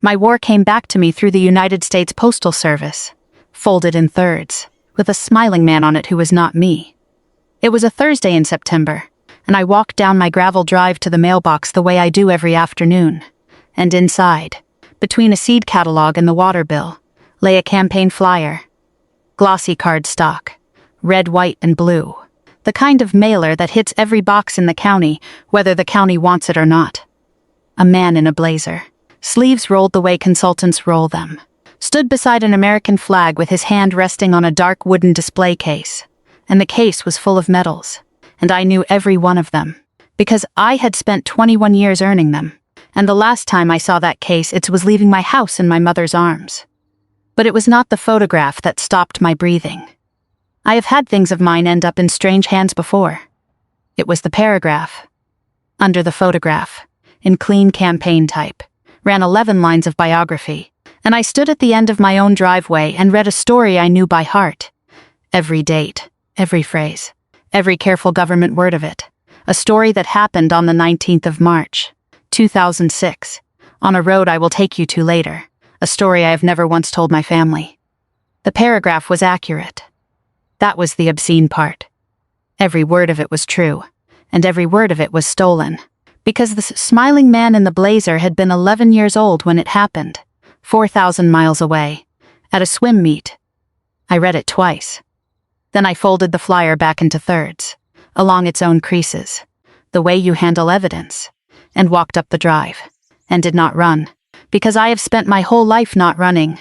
My war came back to me through the United States Postal Service, folded in thirds, with a smiling man on it who was not me. It was a Thursday in September, and I walked down my gravel drive to the mailbox the way I do every afternoon. And inside, between a seed catalog and the water bill, lay a campaign flyer. Glossy cardstock, red, white, and blue. The kind of mailer that hits every box in the county, whether the county wants it or not. A man in a blazer, sleeves rolled the way consultants roll them, stood beside an American flag with his hand resting on a dark wooden display case. And the case was full of medals, and I knew every one of them, because I had spent 21 years earning them, and the last time I saw that case it was leaving my house in my mother's arms. But it was not the photograph that stopped my breathing. I have had things of mine end up in strange hands before. It was the paragraph. Under the photograph, in clean campaign type, ran 11 lines of biography, and I stood at the end of my own driveway and read a story I knew by heart. Every date, every phrase, every careful government word of it. A story that happened on the 19th of March, 2006, on a road I will take you to later, a story I have never once told my family. The paragraph was accurate. That was the obscene part. Every word of it was true, and every word of it was stolen, because the smiling man in the blazer had been 11 years old when it happened, 4,000 miles away, at a swim meet. I read it twice. Then I folded the flyer back into thirds, along its own creases, the way you handle evidence, and walked up the drive, and did not run, because I have spent my whole life not running,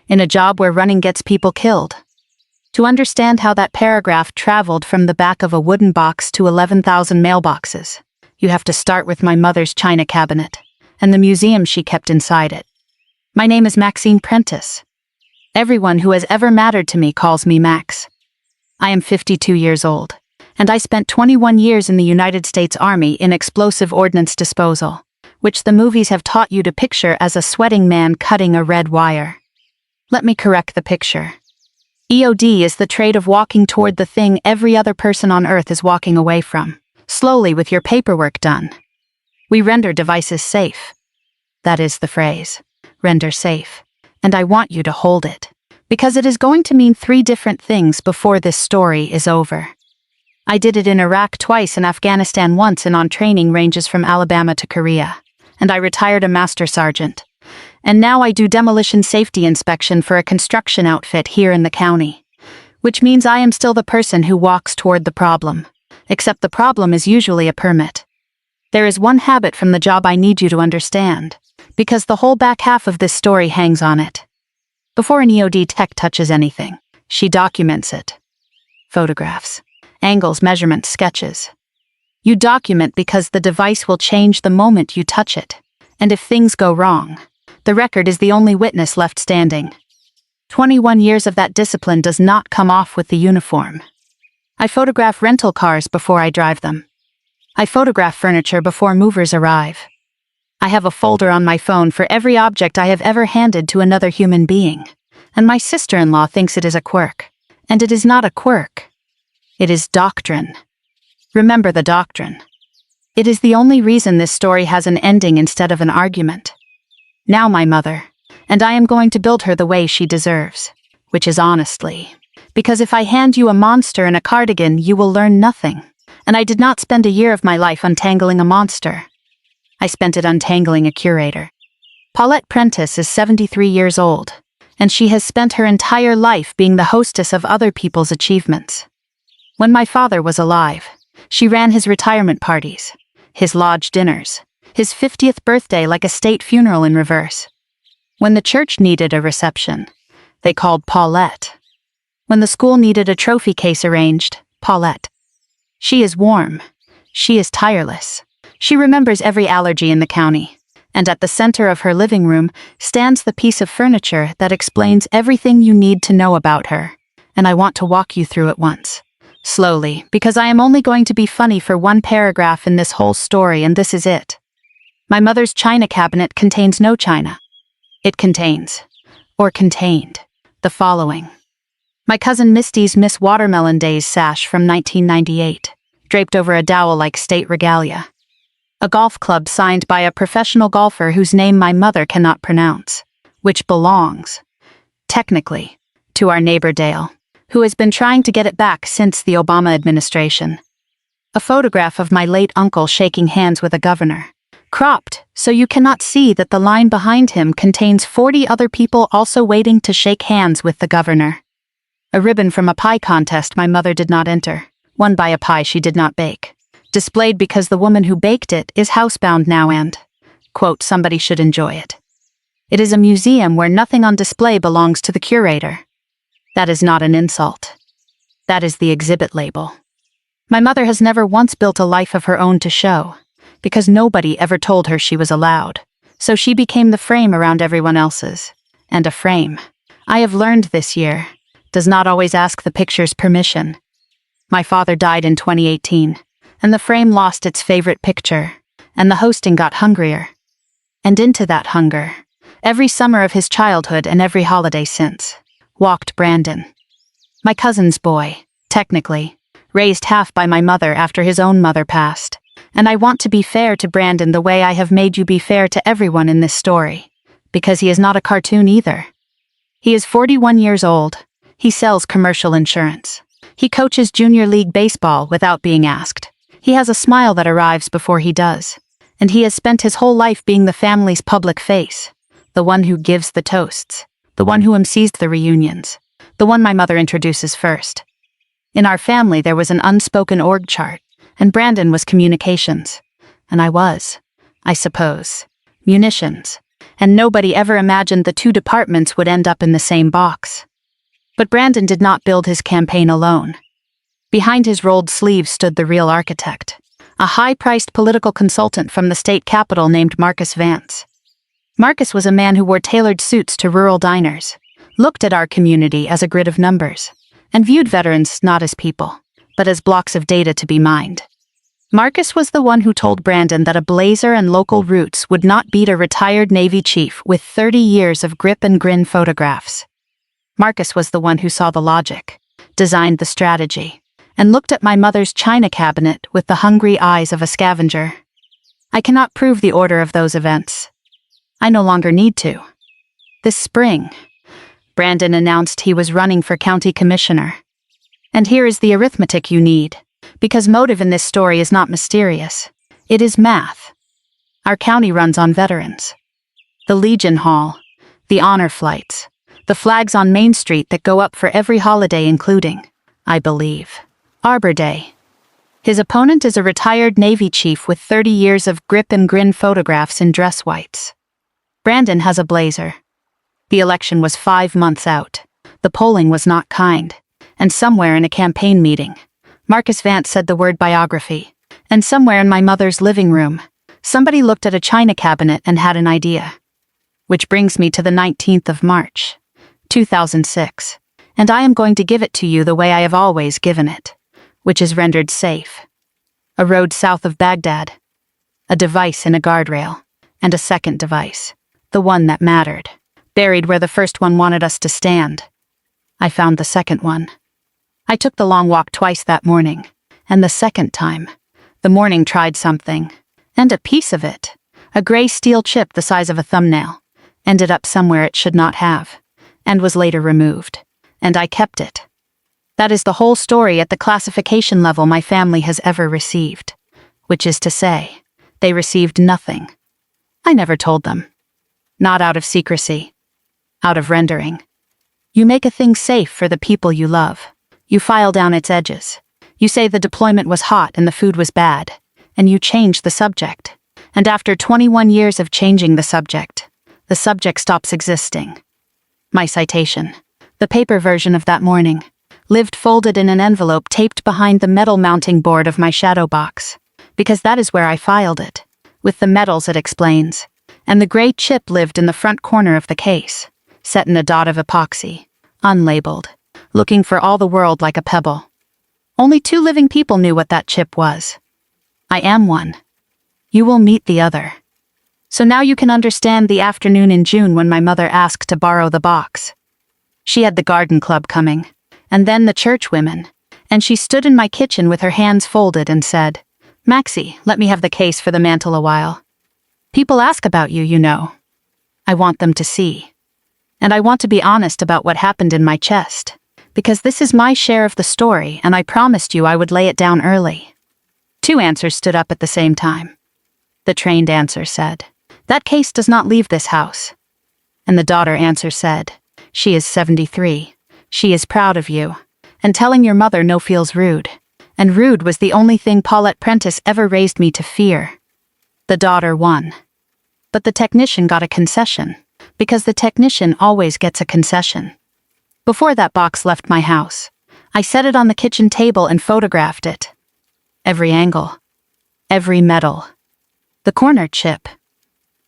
in a job where running gets people killed. To understand how that paragraph traveled from the back of a wooden box to 11,000 mailboxes, you have to start with my mother's china cabinet, and the museum she kept inside it. My name is Maxine Prentice. Everyone who has ever mattered to me calls me Max. I am 52 years old, and I spent 21 years in the United States Army in explosive ordnance disposal, which the movies have taught you to picture as a sweating man cutting a red wire. Let me correct the picture. EOD is the trait of walking toward the thing every other person on Earth is walking away from, slowly with your paperwork done. We render devices safe. That is the phrase, render safe, and I want you to hold it, because it is going to mean 3 different things before this story is over. I did it in Iraq twice and Afghanistan once and on training ranges from Alabama to Korea, and I retired a master sergeant. And now I do demolition safety inspection for a construction outfit here in the county, which means I am still the person who walks toward the problem, except the problem is usually a permit. There is one habit from the job I need you to understand, because the whole back half of this story hangs on it. Before an EOD tech touches anything, she documents it. Photographs, angles, measurements, sketches. You document because the device will change the moment you touch it, and if things go wrong, the record is the only witness left standing. 21 years of that discipline does not come off with the uniform. I photograph rental cars before I drive them. I photograph furniture before movers arrive. I have a folder on my phone for every object I have ever handed to another human being, and my sister-in-law thinks it is a quirk, and it is not a quirk. It is doctrine. Remember the doctrine. It is the only reason this story has an ending instead of an argument. Now my mother, and I am going to build her the way she deserves, which is honestly, because if I hand you a monster in a cardigan you will learn nothing, and I did not spend a year of my life untangling a monster. I spent it untangling a curator. Paulette Prentice is 73 years old, and she has spent her entire life being the hostess of other people's achievements. When my father was alive, she ran his retirement parties, his lodge dinners, his 50th birthday like a state funeral in reverse. When the church needed a reception, they called Paulette. When the school needed a trophy case arranged, Paulette. She is warm. She is tireless. She remembers every allergy in the county, and at the center of her living room stands the piece of furniture that explains everything you need to know about her, and I want to walk you through it once. Slowly, because I am only going to be funny for one paragraph in this whole story, and this is it. My mother's china cabinet contains no china. It contains, or contained, the following. My cousin Misty's Miss Watermelon Days sash from 1998, draped over a dowel like state regalia. A golf club signed by a professional golfer whose name my mother cannot pronounce, which belongs, technically, to our neighbor Dale, who has been trying to get it back since the Obama administration. A photograph of my late uncle shaking hands with a governor, cropped so you cannot see that the line behind him contains 40 other people also waiting to shake hands with the governor. A ribbon from a pie contest my mother did not enter, won by a pie she did not bake, displayed because the woman who baked it is housebound now and, quote, somebody should enjoy it. It is a museum where nothing on display belongs to the curator. That is not an insult. That is the exhibit label. My mother has never once built a life of her own to show, because nobody ever told her she was allowed, so she became the frame around everyone else's. And a frame, I have learned this year, does not always ask the picture's permission. My father died in 2018, and the frame lost its favorite picture, and the hosting got hungrier. And into that hunger, every summer of his childhood and every holiday since, walked Brandon. My cousin's boy, technically, raised half by my mother after his own mother passed. And I want to be fair to Brandon the way I have made you be fair to everyone in this story, because he is not a cartoon either. He is 41 years old. He sells commercial insurance. He coaches junior league baseball without being asked. He has a smile that arrives before he does. And he has spent his whole life being the family's public face, the one who gives the toasts, the one who emcees the reunions, the one my mother introduces first. In our family there was an unspoken org chart, and Brandon was communications, and I was, I suppose, munitions, and nobody ever imagined the two departments would end up in the same box. But Brandon did not build his campaign alone. Behind his rolled sleeves stood the real architect, a high-priced political consultant from the state capitol named Marcus Vance. Marcus was a man who wore tailored suits to rural diners, looked at our community as a grid of numbers, and viewed veterans not as people, but as blocks of data to be mined. Marcus was the one who told Brandon that a blazer and local roots would not beat a retired Navy chief with 30 years of grip and grin photographs. Marcus was the one who saw the logic, designed the strategy, and looked at my mother's china cabinet with the hungry eyes of a scavenger. I cannot prove the order of those events. I no longer need to. This spring, Brandon announced he was running for county commissioner. And here is the arithmetic you need, because motive in this story is not mysterious. It is math. Our county runs on veterans. The Legion Hall, the honor flights, the flags on Main Street that go up for every holiday including, I believe, Arbor Day. His opponent is a retired Navy chief with 30 years of grip and grin photographs in dress whites. Brandon has a blazer. The election was 5 months out. The polling was not kind. And somewhere in a campaign meeting, Marcus Vance said the word biography. And somewhere in my mother's living room, somebody looked at a china cabinet and had an idea. Which brings me to the 19th of March, 2006. And I am going to give it to you the way I have always given it, which is rendered safe. A road south of Baghdad. A device in a guardrail. And a second device. The one that mattered. Buried where the first one wanted us to stand. I found the second one. I took the long walk twice that morning, and the second time, the morning tried something, and a piece of it, a gray steel chip the size of a thumbnail, ended up somewhere it should not have, and was later removed, and I kept it. That is the whole story at the classification level my family has ever received, which is to say, they received nothing. I never told them. Not out of secrecy. Out of rendering. You make a thing safe for the people you love. You file down its edges. You say the deployment was hot and the food was bad, and you change the subject. And after 21 years of changing the subject stops existing. My citation. The paper version of that morning lived folded in an envelope taped behind the metal mounting board of my shadow box, because that is where I filed it, with the metals it explains, and the gray chip lived in the front corner of the case, set in a dot of epoxy, unlabeled, looking for all the world like a pebble. Only 2 living people knew what that chip was. I am one. You will meet the other. So now you can understand the afternoon in June when my mother asked to borrow the box. She had the garden club coming, and then the church women, and she stood in my kitchen with her hands folded and said, Maxie, let me have the case for the mantle a while. People ask about you, you know. I want them to see. And I want to be honest about what happened in my chest, because this is my share of the story, and I promised you I would lay it down early. 2 answers stood up at the same time. The trained answer said, "That case does not leave this house." And the daughter answer said, "She is 73. She is proud of you. And telling your mother no feels rude. And rude was the only thing Paulette Prentice ever raised me to fear." The daughter won. But the technician got a concession, because the technician always gets a concession. Before that box left my house, I set it on the kitchen table and photographed it. Every angle. Every metal. The corner chip.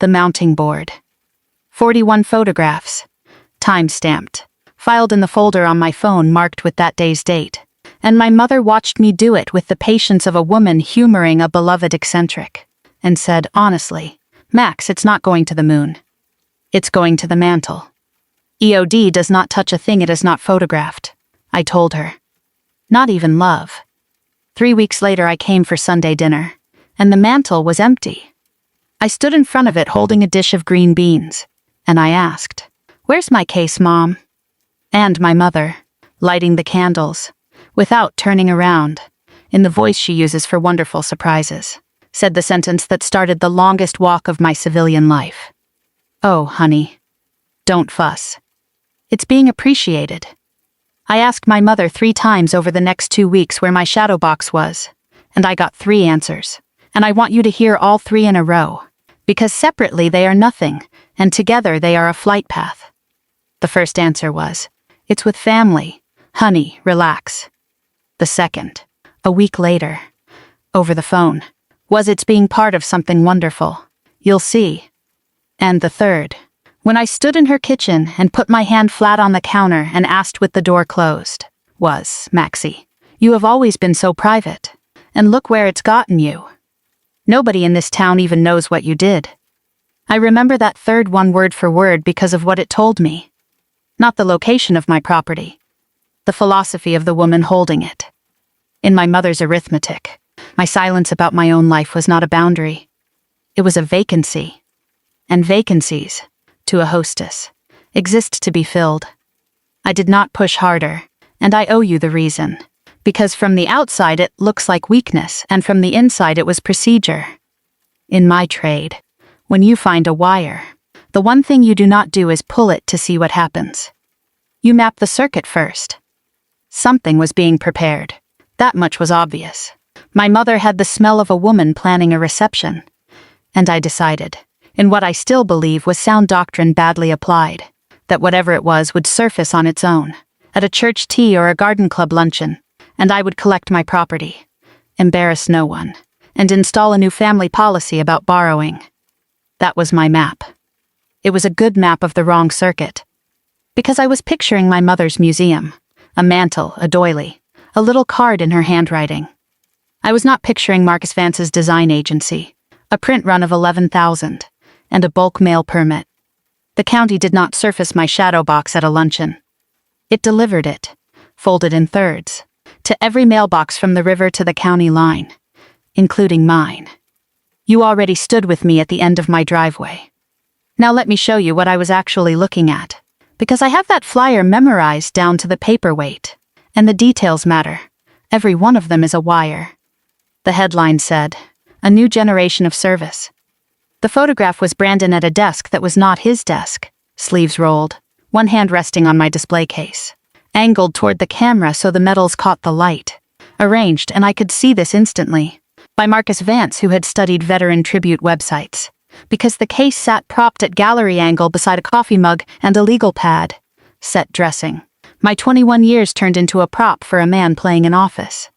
The mounting board. 41 photographs. Time-stamped. Filed in the folder on my phone marked with that day's date. And my mother watched me do it with the patience of a woman humoring a beloved eccentric. And said, honestly, "Max, it's not going to the moon. It's going to the mantle. EOD does not touch a thing it has not photographed," I told her. Not even love. 3 weeks later I came for Sunday dinner, and the mantle was empty. I stood in front of it holding a dish of green beans, and I asked, "Where's my case, Mom?" And my mother, lighting the candles, without turning around, in the voice she uses for wonderful surprises, said the sentence that started the longest walk of my civilian life. "Oh, honey, don't fuss. It's being appreciated." I asked my mother 3 times over the next 2 weeks where my shadow box was, and I got 3 answers, and I want you to hear all 3 in a row, because separately they are nothing, and together they are a flight path. The first answer was, "It's with family. Honey, relax." The second, a week later, over the phone, was, "It's being part of something wonderful. You'll see." And the third, when I stood in her kitchen and put my hand flat on the counter and asked with the door closed, was, "Maxie, you have always been so private, and look where it's gotten you. Nobody in this town even knows what you did." I remember that third one word for word because of what it told me. Not the location of my property. The philosophy of the woman holding it. In my mother's arithmetic, my silence about my own life was not a boundary. It was a vacancy. And vacancies, to a hostess, exist to be filled. I did not push harder, and I owe you the reason. Because from the outside it looks like weakness, and from the inside it was procedure. In my trade, when you find a wire, the one thing you do not do is pull it to see what happens. You map the circuit first. Something was being prepared. That much was obvious. My mother had the smell of a woman planning a reception. And I decided, in what I still believe was sound doctrine badly applied, that whatever it was would surface on its own, at a church tea or a garden club luncheon, and I would collect my property, embarrass no one, and install a new family policy about borrowing. That was my map. It was a good map of the wrong circuit. Because I was picturing my mother's museum, a mantle, a doily, a little card in her handwriting. I was not picturing Marcus Vance's design agency, a print run of 11,000, and a bulk mail permit. The county did not surface my shadow box at a luncheon. It delivered it, folded in thirds, to every mailbox from the river to the county line, including mine. You already stood with me at the end of my driveway. Now let me show you what I was actually looking at, because I have that flyer memorized down to the paperweight, and the details matter. Every one of them is a wire. The headline said, "A new generation of service." The photograph was Brandon at a desk that was not his desk, sleeves rolled, one hand resting on my display case, angled toward the camera so the metals caught the light, arranged, and I could see this instantly, by Marcus Vance, who had studied veteran tribute websites, because the case sat propped at gallery angle beside a coffee mug and a legal pad, set dressing. My 21 years turned into a prop for a man playing an office.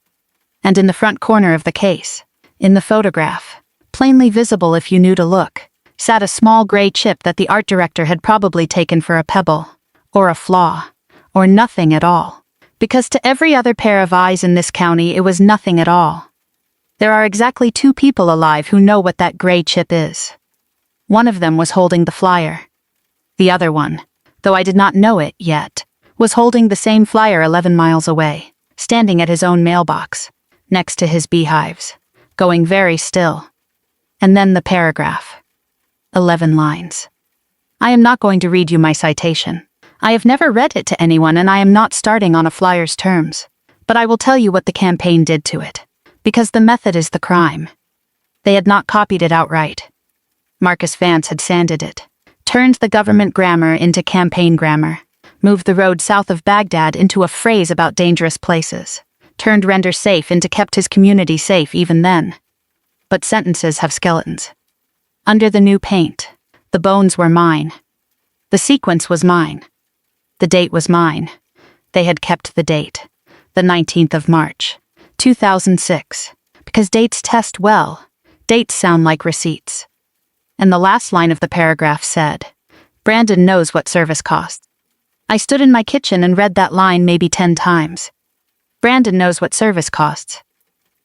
And in the front corner of the case, in the photograph, plainly visible if you knew to look, sat a small gray chip that the art director had probably taken for a pebble, or a flaw, or nothing at all. Because to every other pair of eyes in this county it was nothing at all. There are exactly 2 people alive who know what that gray chip is. One of them was holding the flyer. The other one, though I did not know it yet, was holding the same flyer 11 miles away, standing at his own mailbox, next to his beehives, going very still. And then the paragraph. 11 lines. I am not going to read you my citation. I have never read it to anyone and I am not starting on a flyer's terms. But I will tell you what the campaign did to it. Because the method is the crime. They had not copied it outright. Marcus Vance had sanded it, turned the government grammar into campaign grammar, moved the road south of Baghdad into a phrase about dangerous places, turned render safe into kept his community safe even then. But sentences have skeletons. Under the new paint, the bones were mine. The sequence was mine. The date was mine. They had kept the date, the 19th of March, 2006, because dates test well. Dates sound like receipts. And the last line of the paragraph said, Brandon knows what service costs. I stood in my kitchen and read that line maybe 10 times. Brandon knows what service costs.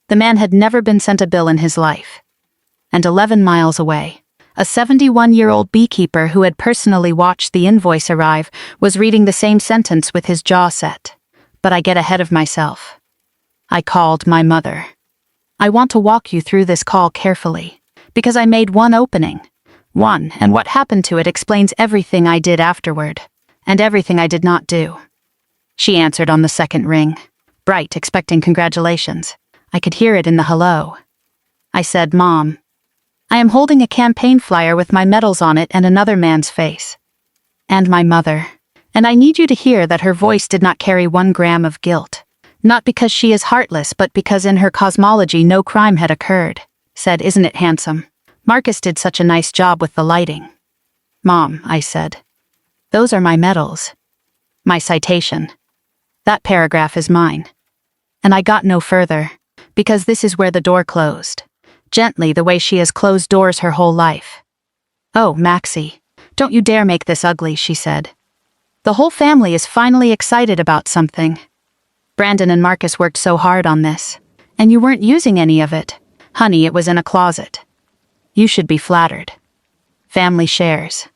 The man had never been sent a bill in his life. And 11 miles away, a 71-year-old beekeeper who had personally watched the invoice arrive was reading the same sentence with his jaw set. But I get ahead of myself. I called my mother. I want to walk you through this call carefully, because I made one opening. One, and what happened to it explains everything I did afterward, and everything I did not do. She answered on the second ring, bright, expecting congratulations. I could hear it in the hello. I said, Mom, I am holding a campaign flyer with my medals on it and another man's face. And my mother. And I need you to hear that her voice did not carry 1 gram of guilt. Not because she is heartless, but because in her cosmology no crime had occurred. Said, isn't it handsome? Marcus did such a nice job with the lighting. Mom, I said. Those are my medals. My citation. That paragraph is mine. And I got no further, because this is where the door closed. Gently, the way she has closed doors her whole life. Oh, Maxie, don't you dare make this ugly, she said. The whole family is finally excited about something. Brandon and Marcus worked so hard on this, and you weren't using any of it. Honey, it was in a closet. You should be flattered. Family shares.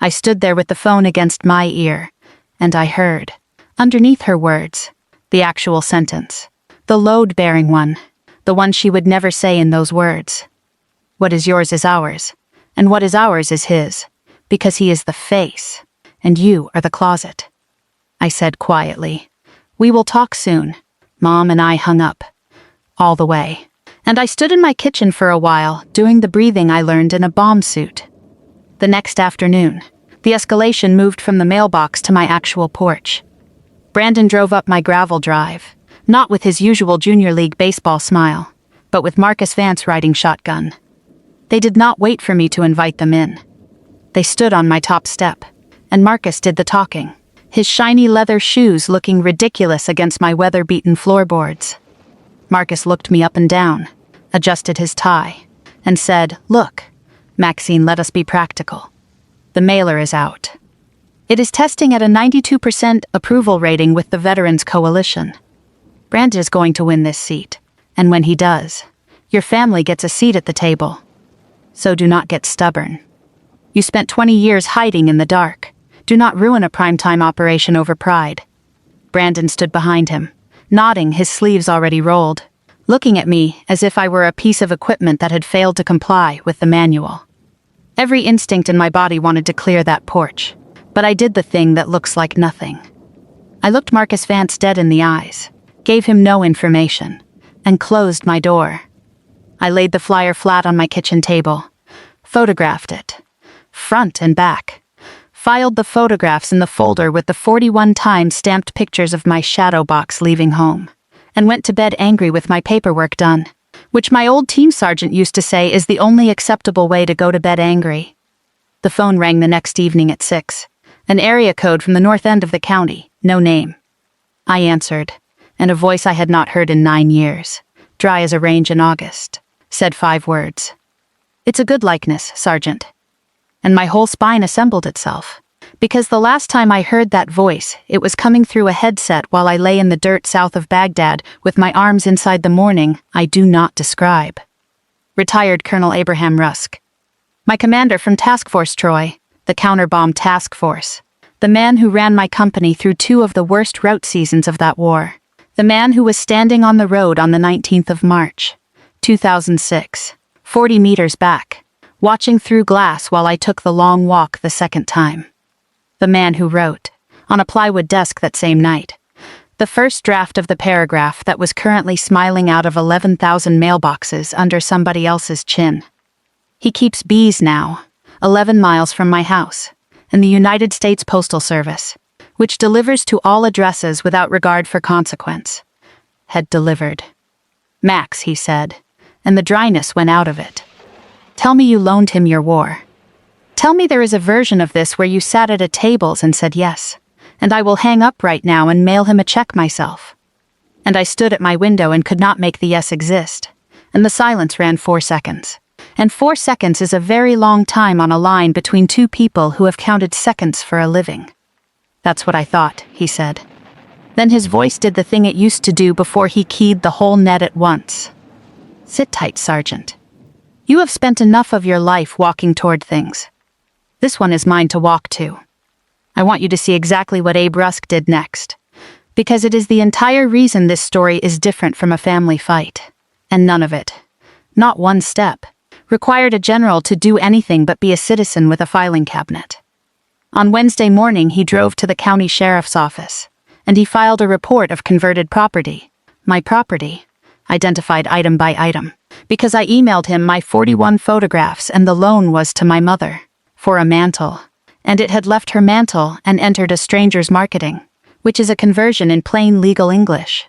I stood there with the phone against my ear, and I heard, underneath her words, the actual sentence. The load-bearing one. The one she would never say in those words. What is yours is ours, and what is ours is his, because he is the face, and you are the closet. I said quietly, we will talk soon. Mom and I hung up. All the way. And I stood in my kitchen for a while, doing the breathing I learned in a bomb suit. The next afternoon, the escalation moved from the mailbox to my actual porch. Brandon drove up my gravel drive, not with his usual junior league baseball smile, but with Marcus Vance riding shotgun. They did not wait for me to invite them in. They stood on my top step, and Marcus did the talking, his shiny leather shoes looking ridiculous against my weather-beaten floorboards. Marcus looked me up and down, adjusted his tie, and said, Look, Maxine, let us be practical. The mailer is out. It is testing at a 92% approval rating with the Veterans Coalition. Brandon is going to win this seat, and when he does, your family gets a seat at the table. So do not get stubborn. You spent 20 years hiding in the dark. Do not ruin a primetime operation over pride. Brandon stood behind him, nodding, his sleeves already rolled, looking at me as if I were a piece of equipment that had failed to comply with the manual. Every instinct in my body wanted to clear that porch, but I did the thing that looks like nothing. I looked Marcus Vance dead in the eyes, gave him no information, and closed my door. I laid the flyer flat on my kitchen table, photographed it, front and back, filed the photographs in the folder with the 41 times stamped pictures of my shadow box leaving home, and went to bed angry with my paperwork done, which my old team sergeant used to say is the only acceptable way to go to bed angry. The phone rang the next evening at 6, an area code from the north end of the county, no name. I answered, and a voice I had not heard in 9 years, dry as a range in August, said 5 words. It's a good likeness, Sergeant. And my whole spine assembled itself, because the last time I heard that voice, it was coming through a headset while I lay in the dirt south of Baghdad with my arms inside the morning I do not describe. Retired Colonel Abraham Rusk. My commander from Task Force Troy, the counter-bomb task force. The man who ran my company through 2 of the worst rout seasons of that war. The man who was standing on the road on the 19th of March, 2006. 40 meters back, watching through glass while I took the long walk the second time. The man who wrote, on a plywood desk that same night, the first draft of the paragraph that was currently smiling out of 11,000 mailboxes under somebody else's chin. He keeps bees now, 11 miles from my house, and the United States Postal Service, which delivers to all addresses without regard for consequence, had delivered. Max, he said, and the dryness went out of it. Tell me you loaned him your war. Tell me there is a version of this where you sat at a tables and said yes, and I will hang up right now and mail him a check myself. And I stood at my window and could not make the yes exist, and the silence ran 4 seconds. And 4 seconds is a very long time on a line between two people who have counted seconds for a living. That's what I thought, he said. Then his voice did the thing it used to do before he keyed the whole net at once. Sit tight, Sergeant. You have spent enough of your life walking toward things. This one is mine to walk to. I want you to see exactly what Abe Rusk did next, because it is the entire reason this story is different from a family fight. And none of it, not one step, required a general to do anything but be a citizen with a filing cabinet. On Wednesday morning, he drove to the county sheriff's office, and he filed a report of converted property, my property, identified item by item, because I emailed him my 41 photographs and the loan was to my mother, for a mantle, and it had left her mantle and entered a stranger's marketing, which is a conversion in plain legal English.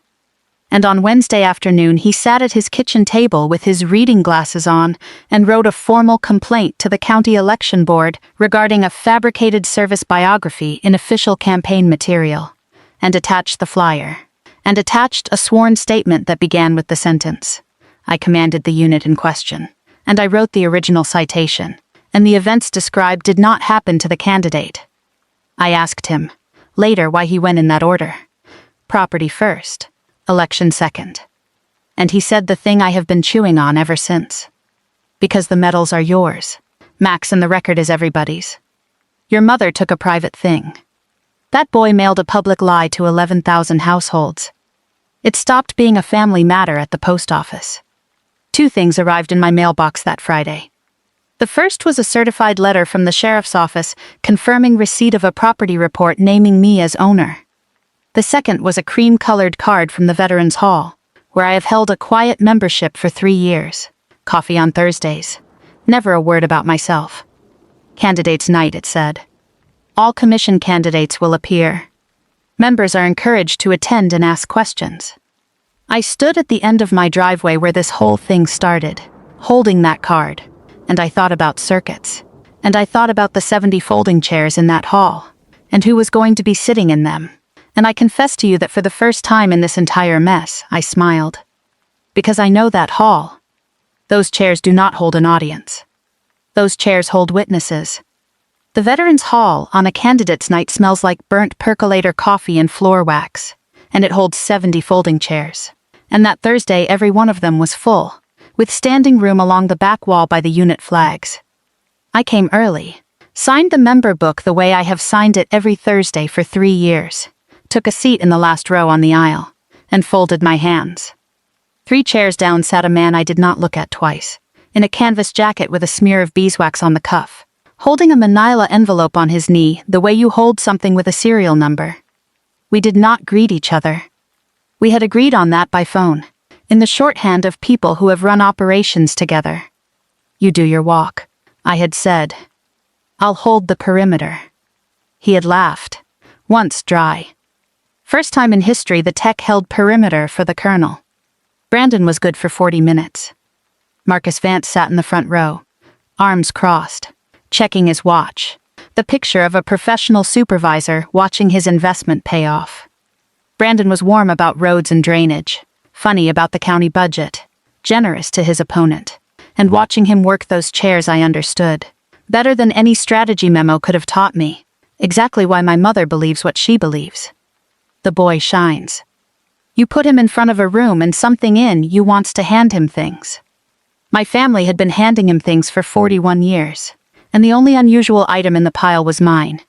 And on Wednesday afternoon he sat at his kitchen table with his reading glasses on and wrote a formal complaint to the county election board regarding a fabricated service biography in official campaign material, and attached the flyer, and attached a sworn statement that began with the sentence, I commanded the unit in question, and I wrote the original citation, and the events described did not happen to the candidate. I asked him, later, why he went in that order. Property first, election second. And he said the thing I have been chewing on ever since. Because the medals are yours, Max, and the record is everybody's. Your mother took a private thing. That boy mailed a public lie to 11,000 households. It stopped being a family matter at the post office. 2 things arrived in my mailbox that Friday. The first was a certified letter from the sheriff's office confirming receipt of a property report naming me as owner. The second was a cream-colored card from the Veterans Hall, where I have held a quiet membership for 3 years. Coffee on Thursdays. Never a word about myself. Candidates' night, it said. All commission candidates will appear. Members are encouraged to attend and ask questions. I stood at the end of my driveway where this whole thing started, holding that card, and I thought about circuits, and I thought about the 70 folding chairs in that hall, and who was going to be sitting in them. And I confess to you that for the first time in this entire mess, I smiled. Because I know that hall. Those chairs do not hold an audience. Those chairs hold witnesses. The Veterans Hall on a candidate's night smells like burnt percolator coffee and floor wax, and it holds 70 folding chairs. And that Thursday every one of them was full, with standing room along the back wall by the unit flags. I came early, signed the member book the way I have signed it every Thursday for 3 years, took a seat in the last row on the aisle, and folded my hands. 3 chairs down sat a man I did not look at twice, in a canvas jacket with a smear of beeswax on the cuff, holding a manila envelope on his knee the way you hold something with a serial number. We did not greet each other. We had agreed on that by phone, in the shorthand of people who have run operations together. You do your walk, I had said. I'll hold the perimeter. He had laughed, once dry. First time in history the tech held perimeter for the colonel. Brandon was good for 40 minutes. Marcus Vance sat in the front row, arms crossed, checking his watch, the picture of a professional supervisor watching his investment pay off. Brandon was warm about roads and drainage, funny about the county budget, generous to his opponent, and watching him work those chairs I understood, better than any strategy memo could have taught me, exactly why my mother believes what she believes. The boy shines. You put him in front of a room and something in you wants to hand him things. My family had been handing him things for 41 years, and the only unusual item in the pile was mine.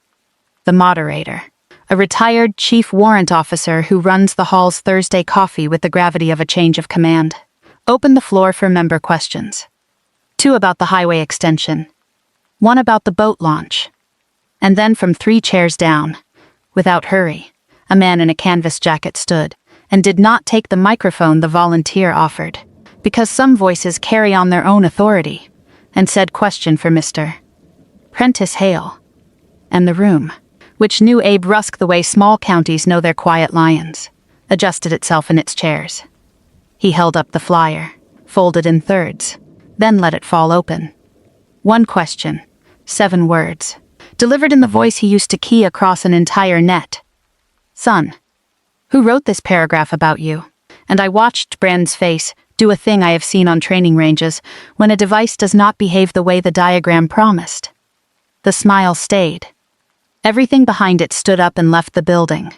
The moderator, a retired chief warrant officer who runs the hall's Thursday coffee with the gravity of a change of command, Open the floor for member questions. 2 about the highway extension. 1 about the boat launch. And then from 3 chairs down, without hurry, a man in a canvas jacket stood and did not take the microphone the volunteer offered, because some voices carry on their own authority, and said, "Question for Mr. Prentice Hale." And the room, which knew Abe Rusk the way small counties know their quiet lions, adjusted itself in its chairs. He held up the flyer, folded in thirds, then let it fall open. 1 question, 7 words, delivered in the voice he used to key across an entire net. "Son, who wrote this paragraph about you?" And I watched Brandon's face do a thing I have seen on training ranges when a device does not behave the way the diagram promised. The smile stayed. Everything behind it stood up and left the building.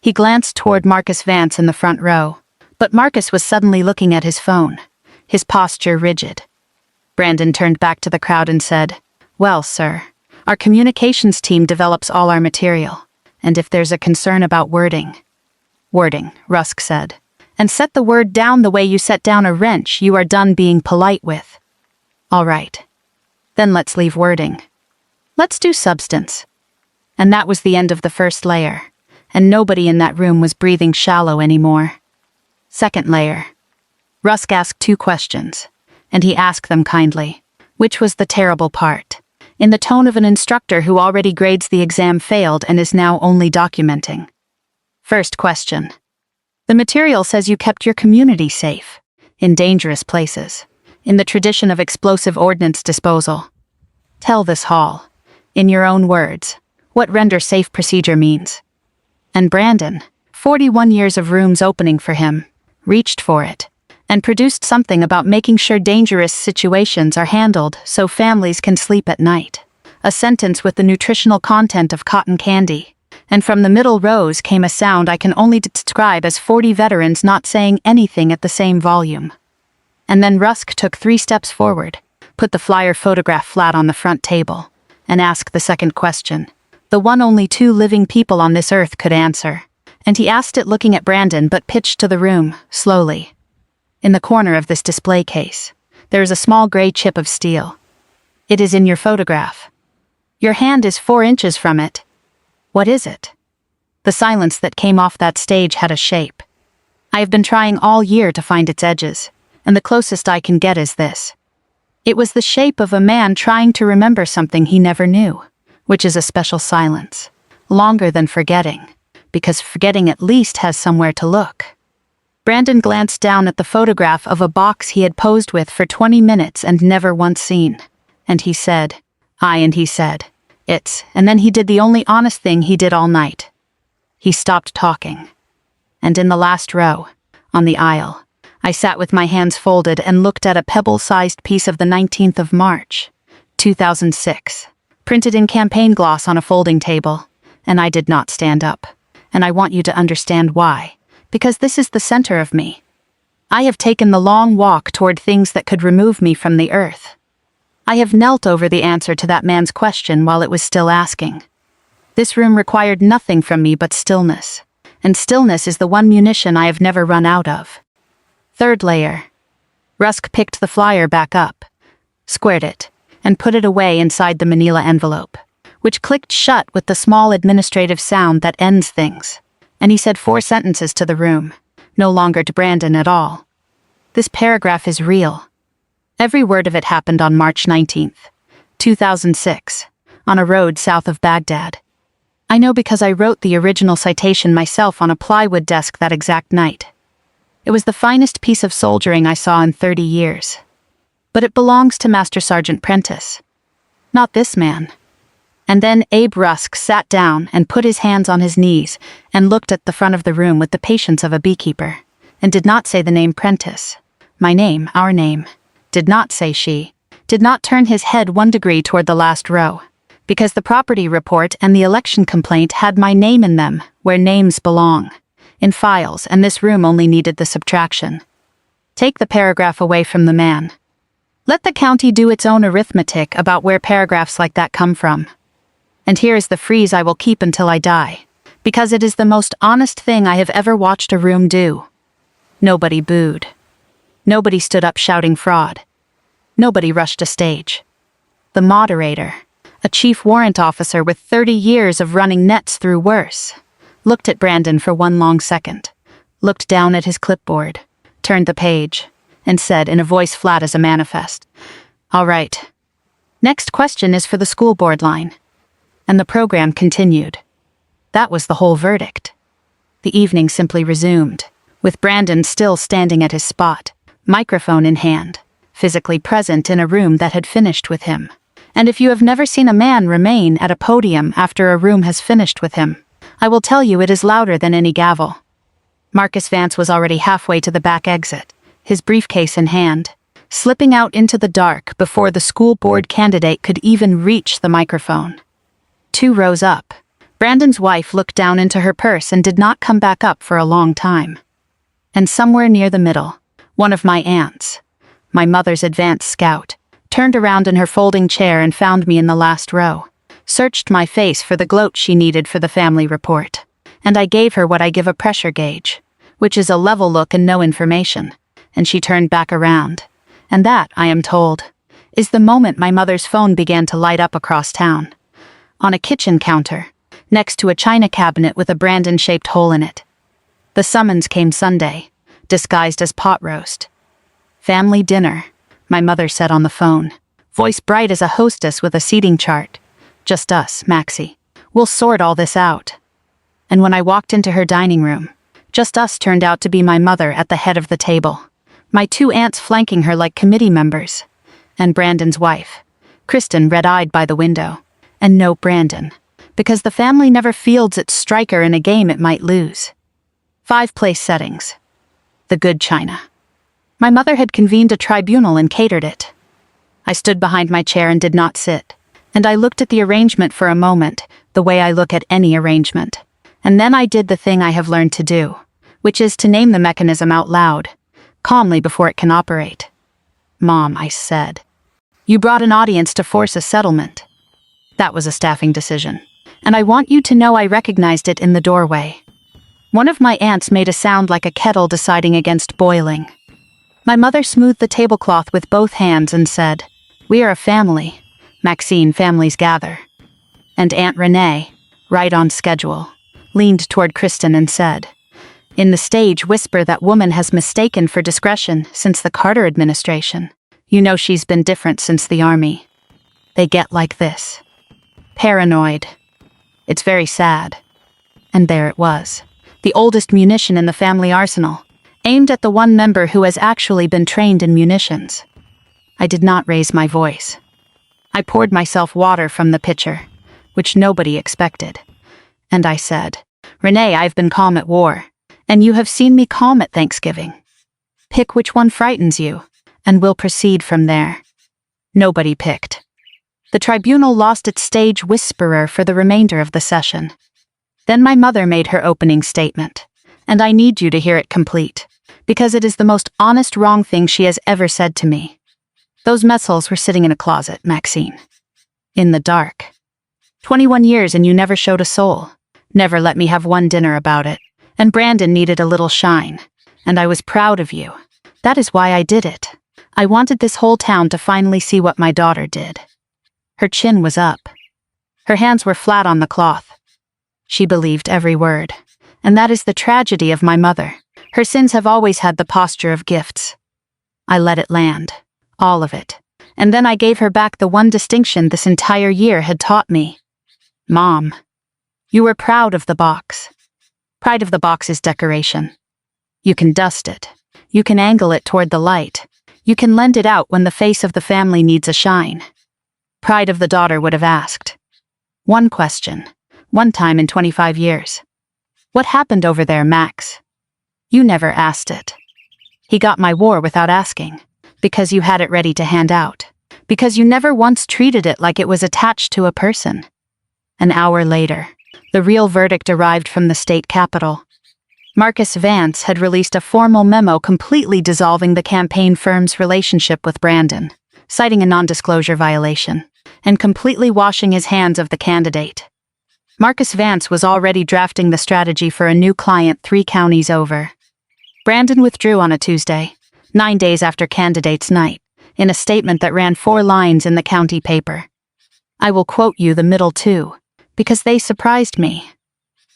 He glanced toward Marcus Vance in the front row, but Marcus was suddenly looking at his phone, his posture rigid. Brandon turned back to the crowd and said, "Well, sir, our communications team develops all our material, and if there's a concern about wording..." "Wording," Rusk said, "and set the word down the way you set down a wrench you are done being polite with." "All right. Then let's leave wording. Let's do substance." And that was the end of the first layer, and nobody in that room was breathing shallow anymore. Second layer. Rusk asked 2 questions, and he asked them kindly, which was the terrible part, in the tone of an instructor who already grades the exam failed and is now only documenting. First question. The material says you kept your community safe, in dangerous places, in the tradition of explosive ordnance disposal. Tell this hall, in your own words, what render safe procedure means. And Brandon, 41 years of rooms opening for him, reached for it, and produced something about making sure dangerous situations are handled so families can sleep at night. A sentence with the nutritional content of cotton candy. And from the middle rows came a sound I can only describe as 40 veterans not saying anything at the same volume. And then Rusk took 3 steps forward, put the flyer photograph flat on the front table, and asked the second question, the one only 2 living people on this earth could answer. And he asked it looking at Brandon but pitched to the room, slowly. In the corner of this display case, there is a small gray chip of steel. It is in your photograph. Your hand is 4 inches from it. What is it? The silence that came off that stage had a shape. I have been trying all year to find its edges, and the closest I can get is this. It was the shape of a man trying to remember something he never knew, which is a special silence, longer than forgetting, because forgetting at least has somewhere to look. Brandon glanced down at the photograph of a box he had posed with for 20 minutes and never once seen, and he said, and he said, "It's," and then he did the only honest thing he did all night. He stopped talking. And in the last row, on the aisle, I sat with my hands folded and looked at a pebble-sized piece of the 19th of March, 2006, printed in campaign gloss on a folding table, and I did not stand up. And I want you to understand why, because this is the center of me. I have taken the long walk toward things that could remove me from the earth. I have knelt over the answer to that man's question while it was still asking. This room required nothing from me but stillness, and stillness is the one munition I have never run out of. Third layer. Rusk picked the flyer back up, squared it, and put it away inside the manila envelope, which clicked shut with the small administrative sound that ends things, and he said 4 sentences to the room, no longer to Brandon at all. This paragraph is real. Every word of it happened on March 19th, 2006, on a road south of Baghdad. I know because I wrote the original citation myself on a plywood desk that exact night. It was the finest piece of soldiering I saw in 30 years. But it belongs to Master Sergeant Prentice. Not this man. And then Abe Rusk sat down and put his hands on his knees and looked at the front of the room with the patience of a beekeeper, and did not say the name Prentice. My name, our name. Did not say she. Did not turn his head 1 degree toward the last row, because the property report and the election complaint had my name in them, where names belong, in files, and this room only needed the subtraction. Take the paragraph away from the man. Let the county do its own arithmetic about where paragraphs like that come from. And here is the freeze I will keep until I die, because it is the most honest thing I have ever watched a room do. Nobody booed. Nobody stood up shouting fraud. Nobody rushed a stage. The moderator, a chief warrant officer with 30 years of running nets through worse, looked at Brandon for one long second, looked down at his clipboard, turned the page, and said in a voice flat as a manifest, "All right. Next question is for the school board line." And the program continued. That was the whole verdict. The evening simply resumed, with Brandon still standing at his spot, microphone in hand, physically present in a room that had finished with him. And if you have never seen a man remain at a podium after a room has finished with him, I will tell you it is louder than any gavel. Marcus Vance was already halfway to the back exit, his briefcase in hand, slipping out into the dark before the school board candidate could even reach the microphone. 2 rows up, Brandon's wife looked down into her purse and did not come back up for a long time. And somewhere near the middle, one of my aunts, my mother's advance scout, turned around in her folding chair and found me in the last row, searched my face for the gloat she needed for the family report, and I gave her what I give a pressure gauge, which is a level look and no information, and she turned back around. And that, I am told, is the moment my mother's phone began to light up across town. On a kitchen counter, next to a china cabinet with a Brandon-shaped hole in it. The summons came Sunday, disguised as pot roast. "Family dinner," my mother said on the phone, voice bright as a hostess with a seating chart. "Just us, Maxie. We'll sort all this out." And when I walked into her dining room, just us turned out to be my mother at the head of the table, my 2 aunts flanking her like committee members, and Brandon's wife, Kristen, red-eyed by the window. And no Brandon, because the family never fields its striker in a game it might lose. 5 place settings. The good china. My mother had convened a tribunal and catered it. I stood behind my chair and did not sit, and I looked at the arrangement for a moment, the way I look at any arrangement. And then I did the thing I have learned to do, which is to name the mechanism out loud, calmly before it can operate. "Mom," I said, "you brought an audience to force a settlement. That was a staffing decision, and I want you to know I recognized it in the doorway." One of my aunts made a sound like a kettle deciding against boiling. My mother smoothed the tablecloth with both hands and said, "We are a family. Maxine, families gather." And Aunt Renee, right on schedule, leaned toward Kristen and said, "In the stage whisper that woman has mistaken for discretion since the Carter administration. You know she's been different since the army. They get like this. Paranoid. It's very sad." And there it was, the oldest munition in the family arsenal, aimed at the one member who has actually been trained in munitions. I did not raise my voice. I poured myself water from the pitcher, which nobody expected. And I said, "Renee, I've been calm at war, and you have seen me calm at Thanksgiving. Pick which one frightens you, and we'll proceed from there." Nobody picked. The tribunal lost its stage whisperer for the remainder of the session. Then my mother made her opening statement, and I need you to hear it complete, because it is the most honest wrong thing she has ever said to me. "Those Metzels were sitting in a closet, Maxine. In the dark. 21 years and you never showed a soul. Never let me have one dinner about it. And Brandon needed a little shine. And I was proud of you. That is why I did it. I wanted this whole town to finally see what my daughter did." Her chin was up. Her hands were flat on the cloth. She believed every word. And that is the tragedy of my mother. Her sins have always had the posture of gifts. I let it land. All of it. And then I gave her back the one distinction this entire year had taught me. "Mom, you were proud of the box. Pride of the box is decoration. You can dust it. You can angle it toward the light. You can lend it out when the face of the family needs a shine." Pride of the daughter would have asked. One question, one time in 25 years. "What happened over there, Max?" You never asked it. He got my war without asking, because you had it ready to hand out, because you never once treated it like it was attached to a person. An hour later, the real verdict arrived from the state capitol. Marcus Vance had released a formal memo completely dissolving the campaign firm's relationship with Brandon, citing a non-disclosure violation, and completely washing his hands of the candidate. Marcus Vance was already drafting the strategy for a new client 3 counties over. Brandon withdrew on a Tuesday, 9 days after candidates' night, in a statement that ran 4 lines in the county paper. I will quote you the middle 2, because they surprised me.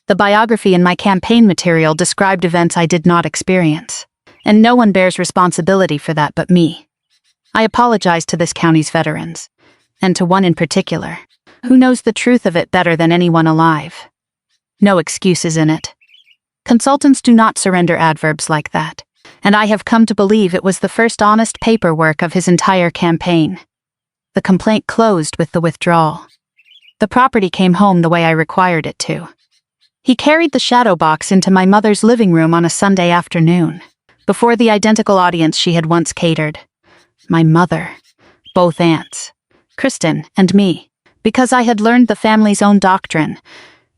The biography in my campaign material described events I did not experience, and no one bears responsibility for that but me. I apologize to this county's veterans, and to one in particular, who knows the truth of it better than anyone alive. No excuses in it. Consultants do not surrender adverbs like that, and I have come to believe it was the first honest paperwork of his entire campaign. The complaint closed with the withdrawal. The property came home the way I required it to. He carried the shadow box into my mother's living room on a Sunday afternoon, before the identical audience she had once catered. My mother, both aunts, Kristen and me, because I had learned the family's own doctrine,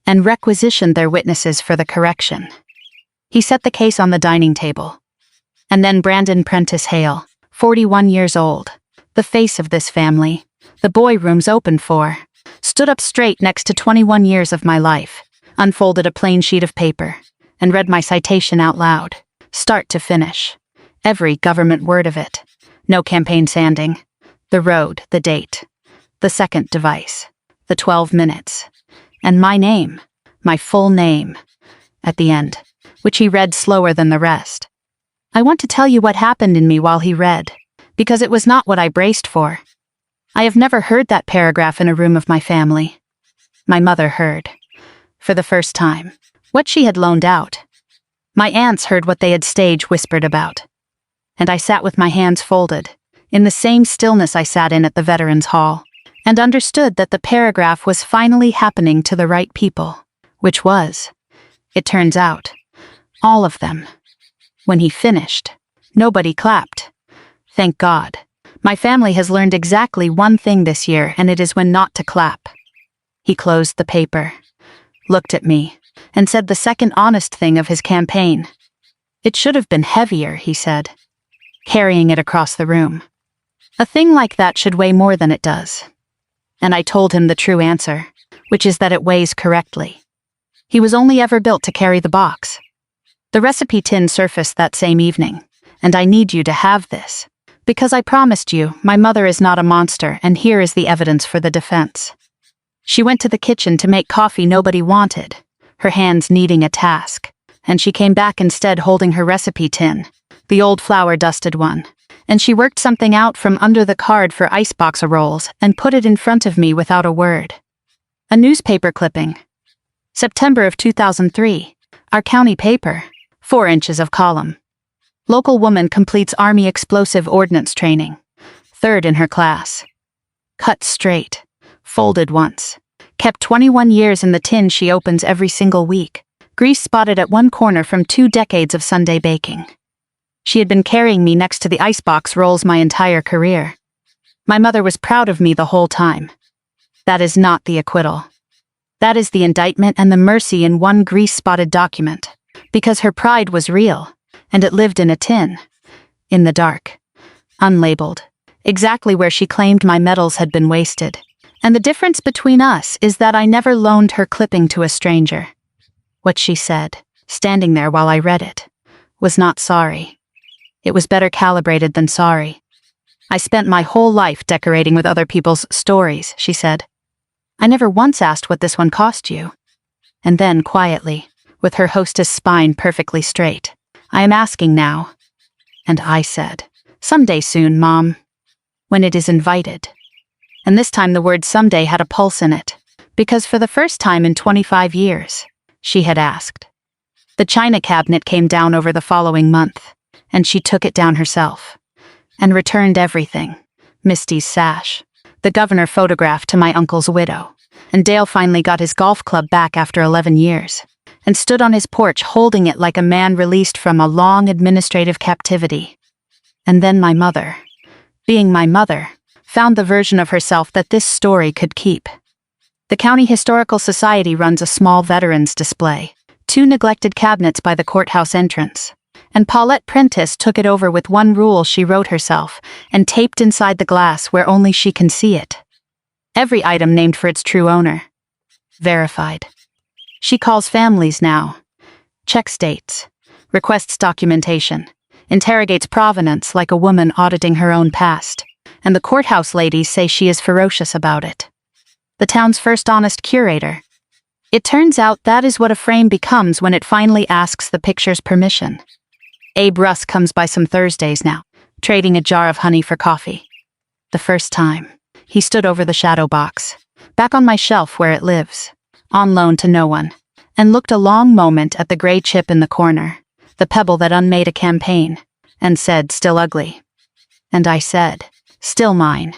and requisitioned their witnesses for the correction. He set the case on the dining table. And then Brandon Prentice Hale, 41 years old, the face of this family, the boy rooms opened for, stood up straight next to 21 years of my life, unfolded a plain sheet of paper, and read my citation out loud, start to finish. Every government word of it. No campaign sanding. The road, the date, the second device, the 12 minutes, and my name, my full name, at the end, which he read slower than the rest. I want to tell you what happened in me while he read, because it was not what I braced for. I have never heard that paragraph in a room of my family. My mother heard, for the first time, what she had loaned out. My aunts heard what they had stage whispered about. And I sat with my hands folded, in the same stillness I sat in at the Veterans Hall, and understood that the paragraph was finally happening to the right people, which was, it turns out, all of them. When he finished, nobody clapped. Thank God. My family has learned exactly one thing this year, and it is when not to clap. He closed the paper, looked at me, and said the second honest thing of his campaign. It should have been heavier, he said, carrying it across the room. A thing like that should weigh more than it does. And I told him the true answer, which is that it weighs correctly. He was only ever built to carry the box. The recipe tin surfaced that same evening, and I need you to have this, because I promised you my mother is not a monster, and here is the evidence for the defense. She went to the kitchen to make coffee nobody wanted, her hands needing a task, and she came back instead holding her recipe tin, the old flour-dusted one, and she worked something out from under the card for icebox rolls and put it in front of me without a word. A newspaper clipping. September of 2003, our county paper, 4 inches of column. Local woman completes Army explosive ordnance training, 3rd in her class. Cut straight, folded once, kept 21 years in the tin she opens every single week, grease spotted at one corner from 2 decades of Sunday baking. She had been carrying me next to the icebox rolls my entire career. My mother was proud of me the whole time. That is not the acquittal. That is the indictment and the mercy in one grease-spotted document, because her pride was real, and it lived in a tin, in the dark, unlabeled, exactly where she claimed my medals had been wasted. And the difference between us is that I never loaned her clipping to a stranger. What she said, standing there while I read it, was not sorry. It was better calibrated than sorry. I spent my whole life decorating with other people's stories, she said. I never once asked what this one cost you. And then, quietly, with her hostess spine perfectly straight, I am asking now. And I said, someday soon, Mom. When it is invited. And this time the word someday had a pulse in it, because for the first time in 25 years, she had asked. The china cabinet came down over the following month, and she took it down herself, and returned everything, Misty's sash, the governor photographed to my uncle's widow, and Dale finally got his golf club back after 11 years, and stood on his porch holding it like a man released from a long administrative captivity. And then my mother, being my mother, found the version of herself that this story could keep. The County Historical Society runs a small veterans display, 2 neglected cabinets by the courthouse entrance, and Paulette Prentice took it over with one rule she wrote herself and taped inside the glass where only she can see it. Every item named for its true owner. Verified. She calls families now. Checks dates. Requests documentation. interrogates provenance like a woman auditing her own past, and the courthouse ladies say she is ferocious about it. The town's first honest curator. It turns out that is what a frame becomes when it finally asks the picture's permission. Abe Russ comes by some Thursdays now, trading a jar of honey for coffee. The first time, he stood over the shadow box, back on my shelf where it lives, on loan to no one, and looked a long moment at the gray chip in the corner, the pebble that unmade a campaign, and said, "Still ugly." And I said, "Still mine."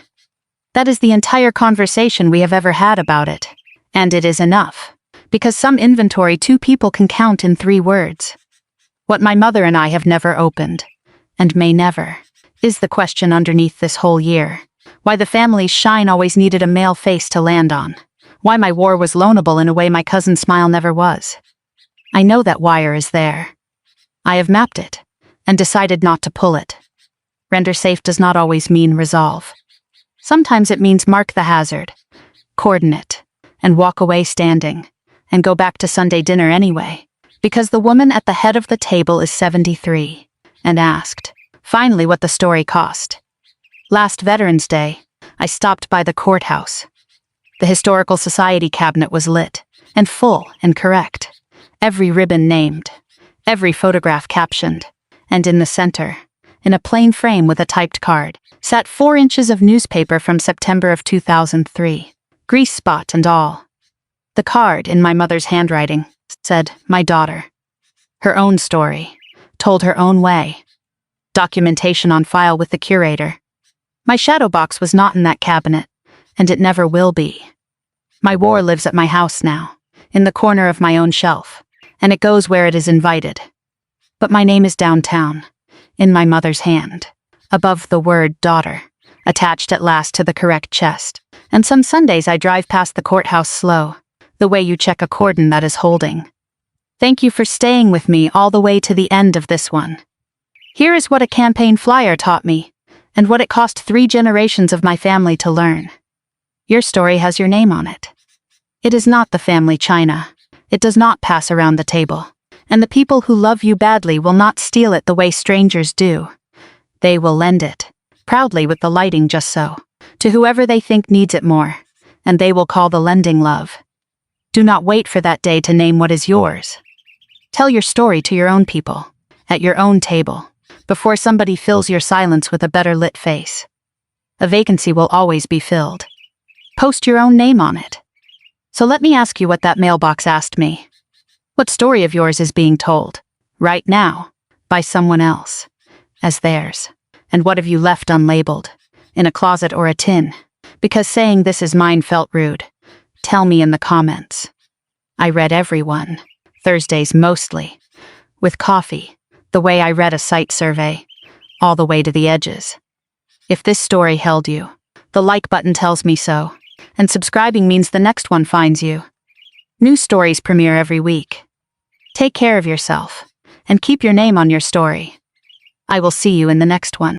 That is the entire conversation we have ever had about it, and it is enough, because some inventory two people can count in 3 words. What my mother and I have never opened, and may never, is the question underneath this whole year. Why the family's shine always needed a male face to land on. Why my war was loanable in a way my cousin's smile never was. I know that wire is there. I have mapped it, and decided not to pull it. Render safe does not always mean resolve. Sometimes it means mark the hazard, coordinate, and walk away standing, and go back to Sunday dinner anyway, because the woman at the head of the table is 73, and asked, finally, what the story cost. Last Veterans Day, I stopped by the courthouse. The Historical Society cabinet was lit, and full and correct. Every ribbon named, every photograph captioned, and in the center, in a plain frame with a typed card, sat 4 inches of newspaper from September of 2003, grease spot and all. The card, in my mother's handwriting, said, "My daughter." Her own story, told her own way. Documentation on file with the curator. My shadow box was not in that cabinet, and it never will be. My war lives at my house now, in the corner of my own shelf, and it goes where it is invited. But my name is downtown, in my mother's hand, above the word daughter, attached at last to the correct chest. And some Sundays I drive past the courthouse slow, the way you check a cordon that is holding. Thank you for staying with me all the way to the end of this one. Here is what a campaign flyer taught me, and what it cost 3 generations of my family to learn. Your story has your name on it. It is not the family china. It does not pass around the table. And the people who love you badly will not steal it the way strangers do. They will lend it, proudly with the lighting just so, to whoever they think needs it more, and they will call the lending love. Do not wait for that day to name what is yours. Tell your story to your own people, at your own table, before somebody fills your silence with a better lit face. A vacancy will always be filled. Post your own name on it. So let me ask you what that mailbox asked me. What story of yours is being told, right now, by someone else, as theirs? And what have you left unlabeled, in a closet or a tin, because saying this is mine felt rude? Tell me in the comments. I read every one, Thursdays mostly, with coffee, the way I read a site survey, all the way to the edges. If this story held you, the like button tells me so, and subscribing means the next one finds you. New stories premiere every week. Take care of yourself, and keep your name on your story. I will see you in the next one.